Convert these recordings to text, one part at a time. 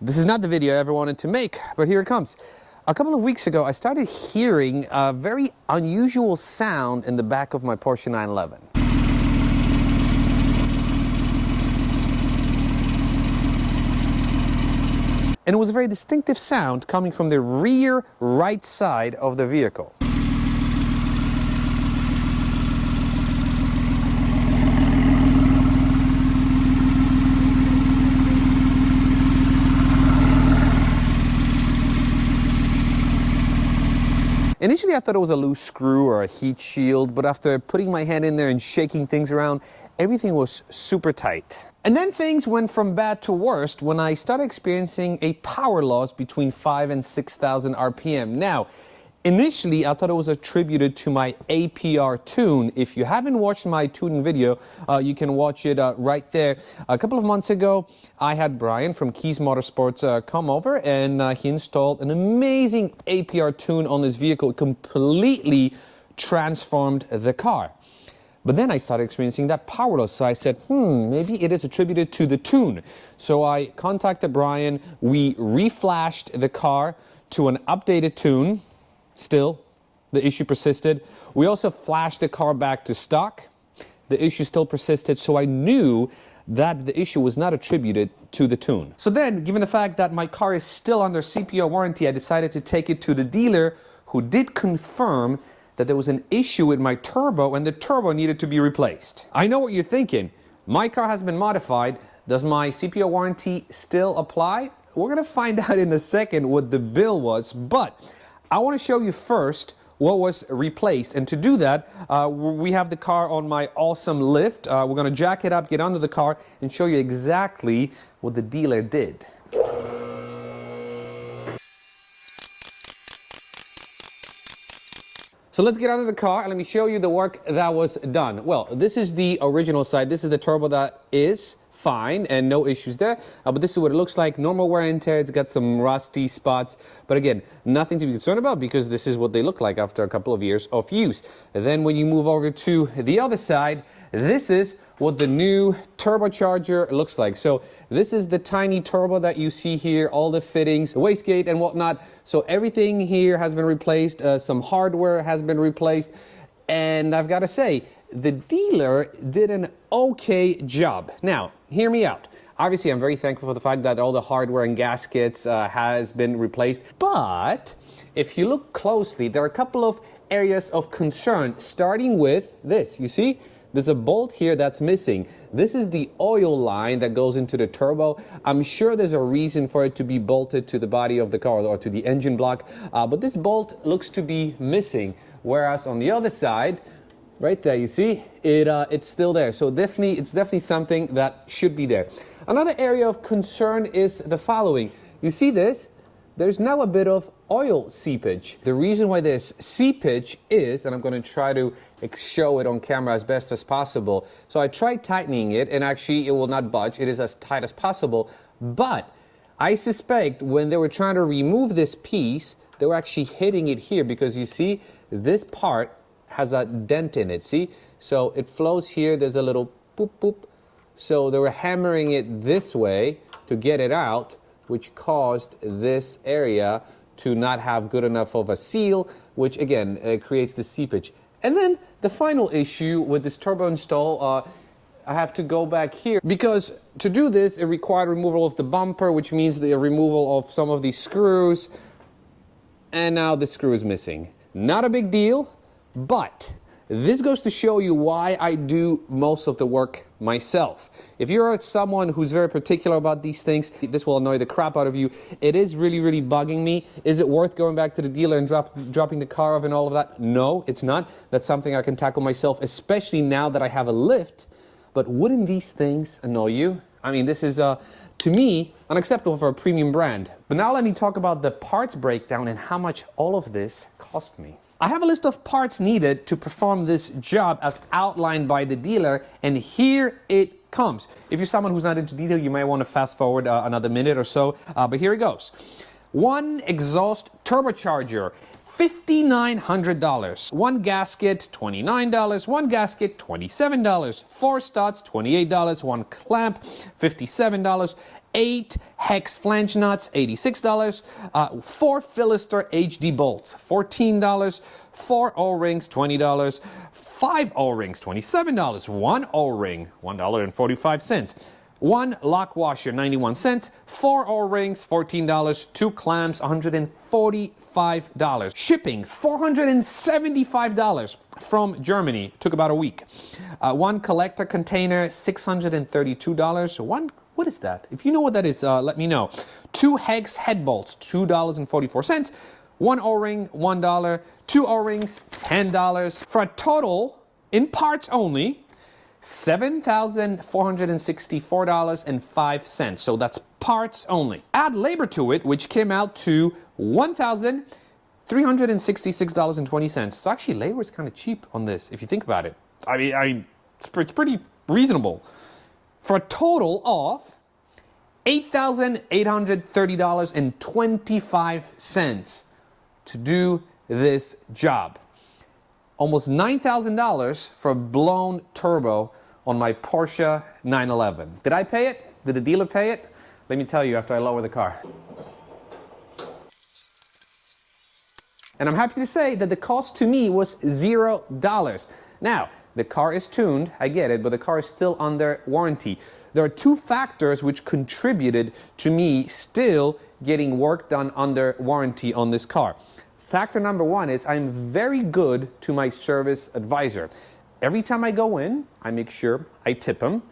This is not the video I ever wanted to make, but here it comes. A couple of weeks ago, I started hearing a very unusual sound in the back of my Porsche 911. And it was a very distinctive sound coming from the rear right side of the vehicle. Initially, I thought it was a loose screw or a heat shield, but after putting my hand in there and shaking things around, everything was super tight. And then things went from bad to worst when I started experiencing a power loss between 5,000 and 6,000 RPM. Now, initially, I thought it was attributed to my APR tune. If you haven't watched my tuning video, you can watch it right there. A couple of months ago, I had Brian from Keys Motorsports come over, and he installed an amazing APR tune on this vehicle. It completely transformed the car. But then I started experiencing that power loss, so I said, maybe it is attributed to the tune. So I contacted Brian, we reflashed the car to an updated tune. Still, the issue persisted. We also flashed the car back to stock. The issue still persisted, so I knew that the issue was not attributed to the tune. So then, given the fact that my car is still under CPO warranty, I decided to take it to the dealer, who did confirm that there was an issue with my turbo and the turbo needed to be replaced. I know what you're thinking. My car has been modified. Does my CPO warranty still apply? We're gonna find out in a second what the bill was, but I want to show you first what was replaced, and to do that, we have the car on my awesome lift. We're going to jack it up, get under the car, and show you exactly what the dealer did. So let's get under the car and let me show you the work that was done. Well, this is the original side. This is the turbo that is fine and no issues there, but this is what it looks like. Normal wear and tear. It's got some rusty spots, but again, nothing to be concerned about because this is what they look like after a couple of years of use. And then when you move over to the other side, this is what the new turbocharger looks like. So this is the tiny turbo that you see here, all the fittings, the wastegate and whatnot. So everything here has been replaced. Some hardware has been replaced, and I've got to say, the dealer did an okay job. Now, hear me out. Obviously, I'm very thankful for the fact that all the hardware and gaskets has been replaced. But if you look closely, there are a couple of areas of concern, starting with this. You see, there's a bolt here that's missing. This is the oil line that goes into the turbo. I'm sure there's a reason for it to be bolted to the body of the car or to the engine block, but this bolt looks to be missing. Whereas on the other side, right there, you see, it's still there. So it's definitely something that should be there. Another area of concern is the following. You see this? There's now a bit of oil seepage. The reason why there's seepage is, and I'm going to try to show it on camera as best as possible. So I tried tightening it, and actually it will not budge. It is as tight as possible. But I suspect when they were trying to remove this piece, they were actually hitting it here, because you see this part has a dent in it, see? So it flows here, there's a little boop boop. So they were hammering it this way to get it out, which caused this area to not have good enough of a seal, which again creates the seepage. And then the final issue with this turbo install, I have to go back here, because to do this it required removal of the bumper, which means the removal of some of these screws, and now the screw is missing. Not a big deal, but this goes to show you why I do most of the work myself. If you're someone who's very particular about these things, this will annoy the crap out of you. It is really, really bugging me. Is it worth going back to the dealer and dropping the car off and all of that? No, it's not. That's something I can tackle myself, especially now that I have a lift. But wouldn't these things annoy you? I mean, this is, to me, unacceptable for a premium brand. But now let me talk about the parts breakdown and how much all of this cost me. I have a list of parts needed to perform this job as outlined by the dealer, and here it comes. If you're someone who's not into detail, you might want to fast forward another minute or so, but here it goes. One exhaust turbocharger, $5,900. One gasket, $29. One gasket, $27. Four studs, $28. One clamp, $57. 8 hex flange nuts, $86, 4 Philister HD bolts, $14, 4 O-rings, $20, 5 O-rings, $27, 1 O-ring, $1.45, 1 lock washer, 91 cents, 4 O-rings, $14, 2 clamps, $145. Shipping, $475 from Germany. Took about a week. 1 collector container, $632. What is that? If you know what that is, let me know. 2 hex head bolts, $2.44. 1 O-ring, $1. 2 O-rings, $10. For a total, in parts only, $7,464.05. So that's parts only. Add labor to it, which came out to $1,366.20. So actually, labor is kind of cheap on this, if you think about it. I mean, it's pretty reasonable. For a total of $8,830.25 to do this job. Almost $9,000 for a blown turbo on my Porsche 911. Did I pay it? Did the dealer pay it? Let me tell you after I lower the car. And I'm happy to say that the cost to me was $0. Now, the car is tuned, I get it, but the car is still under warranty. There are 2 factors which contributed to me still getting work done under warranty on this car. Factor number 1 is I'm very good to my service advisor. Every time I go in, I make sure I tip him.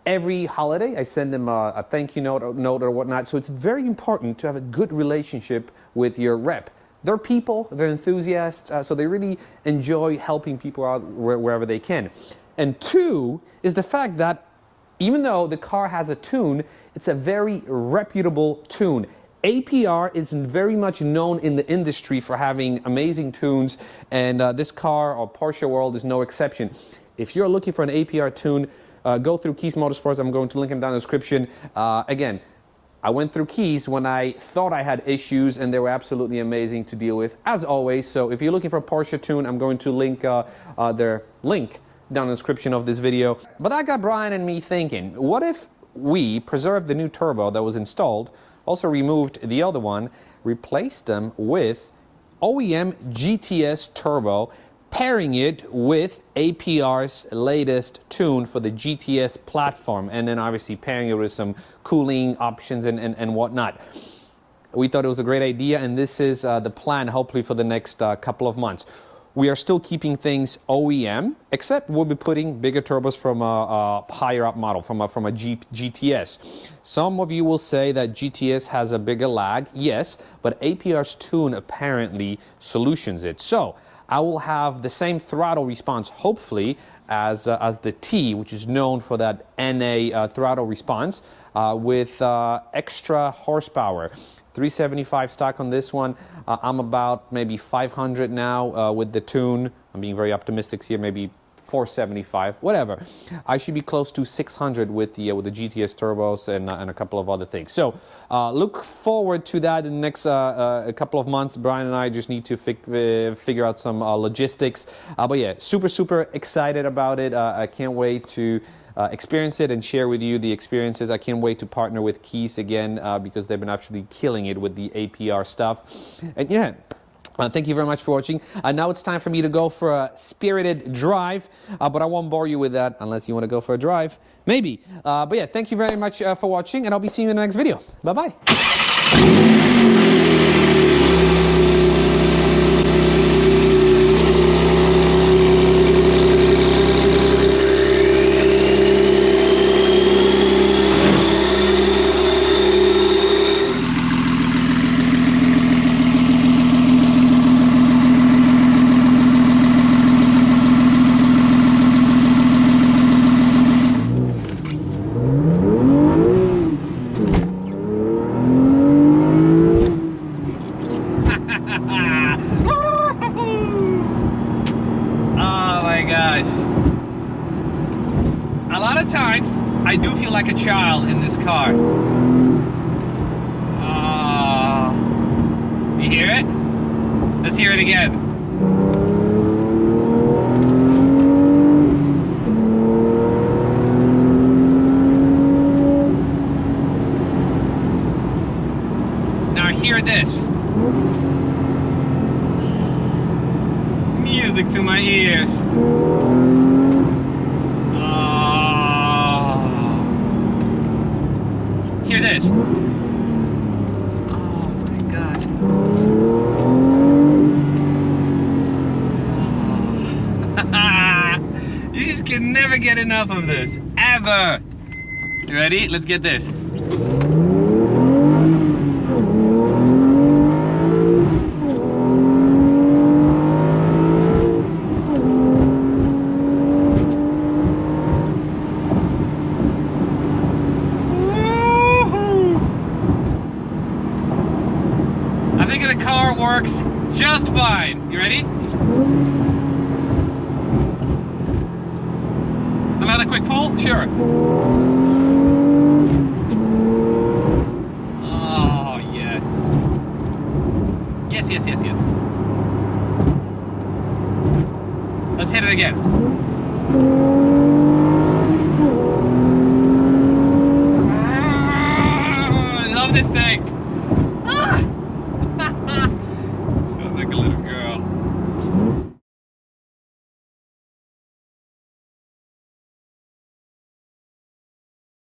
Every holiday, I send him a thank you note or whatnot. So it's very important to have a good relationship with your rep. They're people, they're enthusiasts, so they really enjoy helping people out wherever they can. And 2 is the fact that even though the car has a tune, it's a very reputable tune. APR is very much known in the industry for having amazing tunes, and this car, or Porsche world, is no exception. If you're looking for an APR tune, go through Keys Motorsports. I'm going to link them down in the description. Again, I went through Keys when I thought I had issues, and they were absolutely amazing to deal with, as always. So if you're looking for a Porsche tune, I'm going to link their link down in the description of this video. But that got Brian and me thinking, what if we preserved the new turbo that was installed, also removed the other one, replaced them with OEM GTS turbo, pairing it with APR's latest tune for the GTS platform, and then obviously pairing it with some cooling options and whatnot. We thought it was a great idea, and this is the plan hopefully for the next couple of months. We are still keeping things OEM, except we'll be putting bigger turbos from a higher up model, from a GTS. Some of you will say that GTS has a bigger lag. Yes, but APR's tune apparently solutions it. So I will have the same throttle response, hopefully, as the T, which is known for that NA throttle response, with extra horsepower. 375 stock on this one. I'm about maybe 500 now with the tune. I'm being very optimistic here, maybe 475, whatever. I should be close to 600 with the GTS turbos and a couple of other things. So look forward to that in the next a couple of months. Brian and I just need to figure out some logistics. But yeah, super excited about it. I can't wait to experience it and share with you the experiences. I can't wait to partner with Keys again because they've been actually killing it with the APR stuff. And yeah, thank you very much for watching. Now it's time for me to go for a spirited drive, but I won't bore you with that unless you want to go for a drive. Maybe. But yeah, thank you very much for watching, and I'll be seeing you in the next video. Bye-bye. A lot of times, I do feel like a child in this car. You hear it? Let's hear it again. Now hear this. It's music to my ears. Oh. Hear this. Oh my God. Oh. You just can never get enough of this, ever. You ready? Let's get this. I think the car works just fine. You ready? Another quick pull? Sure. Oh, yes. Yes, yes, yes, yes. Let's hit it again. I love this thing.